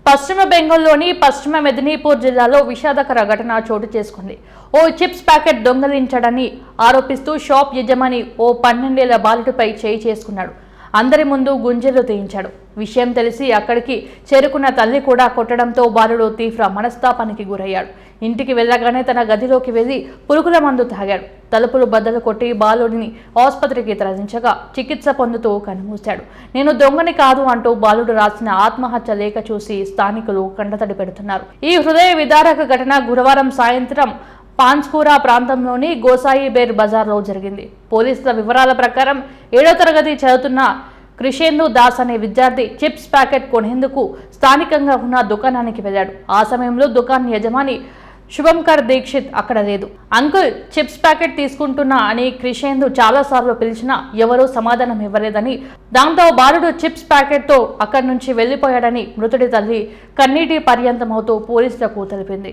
పశ్చిమ బెంగాల్లోని పశ్చిమ మెదినీపూర్ జిల్లాలో విషాదకర ఘటన చోటు చేసుకుంది. ఓ చిప్స్ ప్యాకెట్ దొంగలించడని ఆరోపిస్తూ షాప్ యజమాని ఓ 12 ఏళ్ల బాలుడిపై చేయి చేసుకున్నాడు. అందరి ముందు గుంజెలు తీయించాడు. విషయం తెలిసి అక్కడికి చేరుకున్న తల్లి కూడా కొట్టడంతో బాలుడు తీవ్ర మనస్తాపానికి గురయ్యాడు. ఇంటికి వెళ్ళగానే తన గదిలోకి వెళ్లి పురుగుల మందు తాగాడు. తలుపులు బద్దలు కొట్టి బాలుడిని ఆసుపత్రికి తరలించగా చికిత్స పొందుతూ కన్నుమూశాడు. నేను దొంగని కాదు అంటూ బాలుడు రాసిన ఆత్మహత్య లేఖ చూసి స్థానికులు కంటతడి పెడుతున్నారు. ఈ హృదయ విదారక ఘటన గురువారం సాయంత్రం పాన్స్కూరా ప్రాంతంలోని గోసాయి బేర్ బజార్లో జరిగింది. పోలీసుల వివరాల ప్రకారం 7వ తరగతి చదువుతున్న క్రిషేందు దాస్ అనే విద్యార్థి చిప్స్ ప్యాకెట్ కొనేందుకు స్థానికంగా ఉన్న దుకాణానికి వెళ్లాడు. ఆ సమయంలో దుకాణం యజమాని శుభంకర్ దీక్షిత్ అక్కడ లేదు. అంకుల్ చిప్స్ ప్యాకెట్ తీసుకుంటున్నా అని క్రిషేందు చాలాసార్లు పిలిచినా ఎవరూ సమాధానం ఇవ్వలేదని, దాంతో బాలుడు చిప్స్ ప్యాకెట్తో అక్కడి నుంచి వెళ్లిపోయాడని మృతుడి తల్లి కన్నీటి పర్యంతమవుతూ పోలీసులకు తెలిపింది.